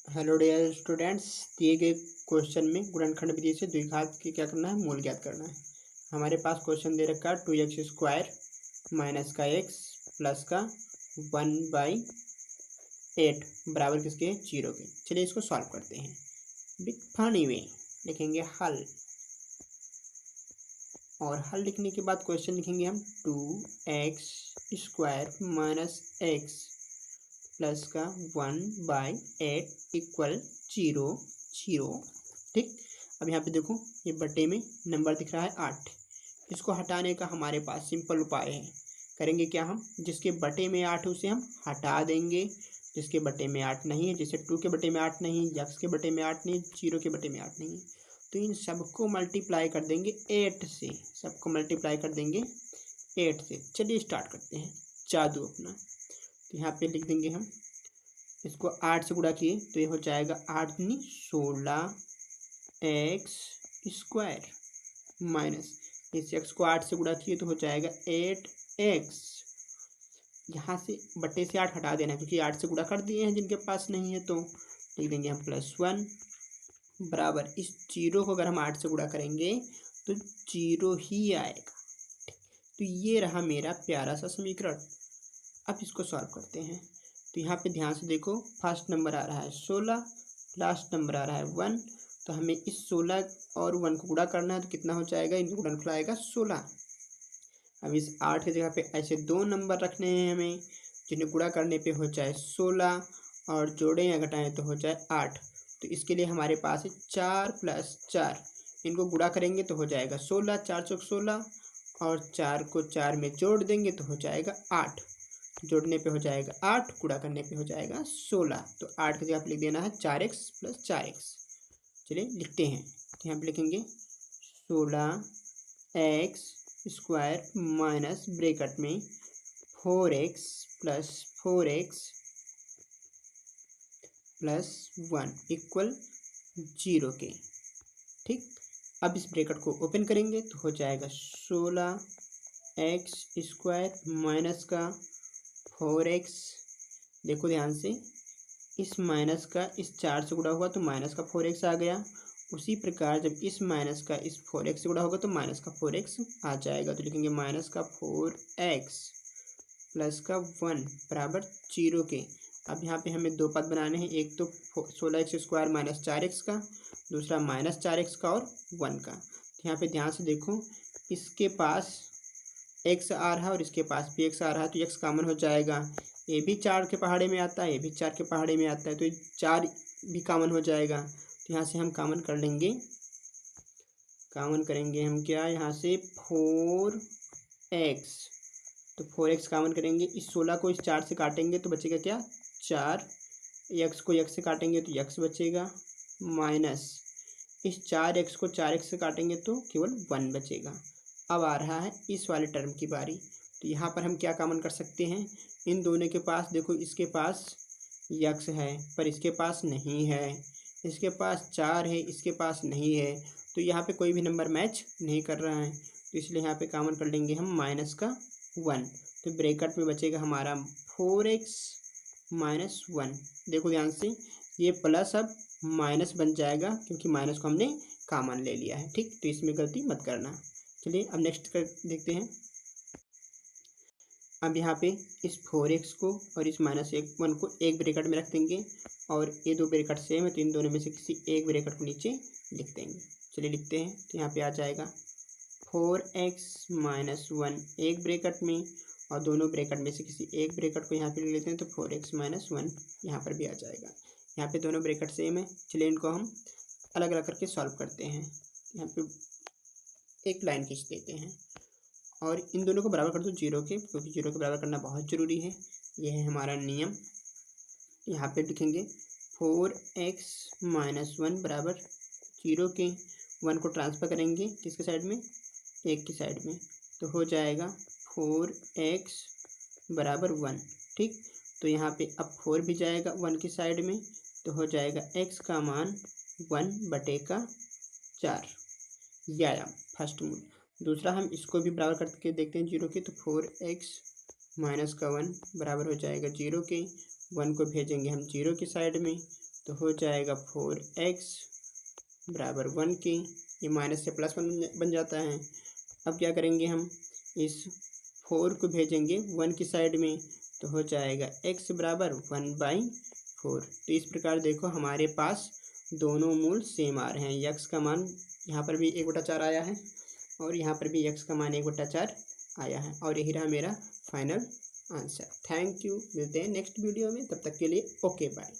Hello dear students. दिए गए question में गुणनखंड विधि से द्विघात की क्या करना है, मूल ज्ञात करना है। हमारे पास क्वेश्चन दे रखा है 2x² माइनस का x प्लस का 1/8 बराबर किसके, 0 के। चलिए इसको सॉल्व करते हैं बिग फनी वे। लिखेंगे हल, और हल लिखने के बाद क्वेश्चन लिखेंगे हम 2x² माइनस x प्लस का 1/8 इक्वल 0 0। ठीक। अब यहाँ पे देखो, ये बटे में नंबर दिख रहा है 8। इसको हटाने का हमारे पास सिंपल उपाय है। करेंगे क्या, हम जिसके बटे में 8 उसे हम हटा देंगे। जिसके बटे में 8 नहीं है, जैसे 2 के बटे में 8 नहीं, x के बटे में 8 नहीं, 0 के बटे में 8 नहीं है, तो इन सबको मल्टीप्लाई कर देंगे 8 से। सबको मल्टीप्लाई कर देंगे 8 से। चलिए स्टार्ट करते हैं जादू अपना। तो यहाँ पे लिख देंगे हम, इसको 8 से गुणा किए तो ये हो जाएगा 8 दूनी 16x² माइनस इस x को 8 से गुणा किए तो हो जाएगा 8x। यहाँ से बट्टे से 8 हटा देना, क्योंकि 8 से गुणा कर दिए हैं जिनके पास नहीं है, तो लिख देंगे हम +1 बराबर इस 0 को अगर हम 8 से गुणा करेंगे तो 0 ही आएगा। तो ये रहा मेरा प्यारा सा समीकरण। अब इसको सॉल्व करते हैं। तो यहाँ पे ध्यान से देखो, फर्स्ट नंबर आ रहा है 16, लास्ट नंबर आ रहा है 1। तो हमें इस 16 और 1 को गुणा करना है, तो कितना हो जाएगा, इनका गुणनफल आएगा 16। अब इस 8 की जगह पे ऐसे 2 नंबर रखने हैं हमें, जिन्हें गुणा करने पे हो जाए 16 और जोड़ें या घटाएं तो हो जाए 8। तो इसके लिए हमारे पास है 4 + 4। इनको गुणा करेंगे तो हो जाएगा 16, 4 चौक 16, और 4 को 4 में जोड़ देंगे तो हो जाएगा 8। जोड़ने पे हो जाएगा 8, गुणा करने पे हो जाएगा 16। तो 8 की जगह पे लिख देना है 4x + 4x। चलिए लिखते हैं। तो यहाँ पे लिखेंगे 16x² माइनस ब्रैकेट में 4x + 4x + 1 इक्वल 0 के। ठीक। अब इस ब्रैकेट को ओपन करेंगे तो हो जाएगा 16x² माइनस का 4x। देखो ध्यान से, इस माइनस का इस 4 से गुणा हुआ तो माइनस का 4x आ गया। उसी प्रकार जब इस माइनस का इस 4x से गुणा होगा तो माइनस का 4x आ जाएगा। तो लिखेंगे माइनस का 4x प्लस का 1 बराबर 0 के। अब यहाँ पे हमें दो पद बनाने हैं, एक तो 16x² माइनस 4x का, दूसरा माइनस 4x का और 1 का। तो यहाँ पे ध्यान से देखो, इसके पास x आ रहा है और इसके पास भी x आ रहा है, तो x कॉमन हो जाएगा। ये भी 4 के पहाड़े में आता है, ये भी 4 के पहाड़े में आता है, तो 4 भी कॉमन हो जाएगा। तो यहाँ से हम कॉमन कर लेंगे, कॉमन करेंगे हम क्या, यहाँ से 4x। तो 4x कॉमन करेंगे, इस 16 को इस 4 से काटेंगे तो बचेगा क्या, 4। x को x से काटेंगे तो x बचेगा, माइनस इस 4x को 4x से काटेंगे तो केवल 1 बचेगा। अब आ रहा है इस वाले टर्म की बारी। तो यहाँ पर हम क्या कॉमन कर सकते हैं, इन दोनों के पास देखो, इसके पास x है पर इसके पास नहीं है, इसके पास 4 है इसके पास नहीं है, तो यहाँ पे कोई भी नंबर मैच नहीं कर रहा है। तो इसलिए यहाँ पे कॉमन कर लेंगे हम माइनस का 1। तो ब्रैकेट में बचेगा हमारा 4x माइनस 1। देखो ध्यान से, ये प्लस अब माइनस बन जाएगा क्योंकि माइनस को हमने कॉमन ले लिया है। ठीक, तो इसमें गलती मत करना। चलिए अब नेक्स्ट कर देखते हैं। अब यहाँ पे इस 4x को और इस -1 को एक ब्रैकेट में रख देंगे, और ये दो ब्रैकेट सेम है तो इन दोनों में से किसी एक ब्रैकेट को नीचे लिख देंगे। चलिए लिखते हैं। तो यहाँ पे आ जाएगा 4x माइनस 1 एक ब्रैकेट में, और दोनों ब्रैकेट में से किसी एक ब्रैकेट को यहाँ पे ले लेते हैं, तो 4x माइनस 1 यहाँ पर भी आ जाएगा। यहाँ पे दोनों ब्रैकेट सेम है। चलिए इनको हम अलग अलग करके सॉल्व करते हैं। यहाँ पे एक लाइन खींच देते हैं और इन दोनों को बराबर कर दो 0 के, क्योंकि 0 के बराबर करना बहुत ज़रूरी है। ये है हमारा नियम। यहाँ पे लिखेंगे 4x माइनस 1 बराबर 0 के। 1 को ट्रांसफ़र करेंगे किसके साइड में, 1 की साइड में, तो हो जाएगा 4x बराबर 1। ठीक, तो यहाँ पे अब 4 भी जाएगा 1 की साइड में, तो हो जाएगा x का मान 1/4। यह आया फर्स्ट मूल। दूसरा हम इसको भी बराबर करके देखते हैं 0 के, तो 4x माइनस का 1 बराबर हो जाएगा 0 के। 1 को भेजेंगे हम 0 की साइड में, तो हो जाएगा 4x बराबर 1 के, ये माइनस से प्लस बन जाता है। अब क्या करेंगे, हम इस 4 को भेजेंगे 1 की साइड में, तो हो जाएगा x बराबर 1/4। तो इस प्रकार देखो हमारे पास दोनों मूल सेम आ रहे हैं। x का मान यहाँ पर भी 1/4 आया है और यहाँ पर भी x का मान 1/4 आया है, और यही रहा मेरा फाइनल आंसर। थैंक यू, मिलते हैं नेक्स्ट वीडियो में, तब तक के लिए ओके बाय।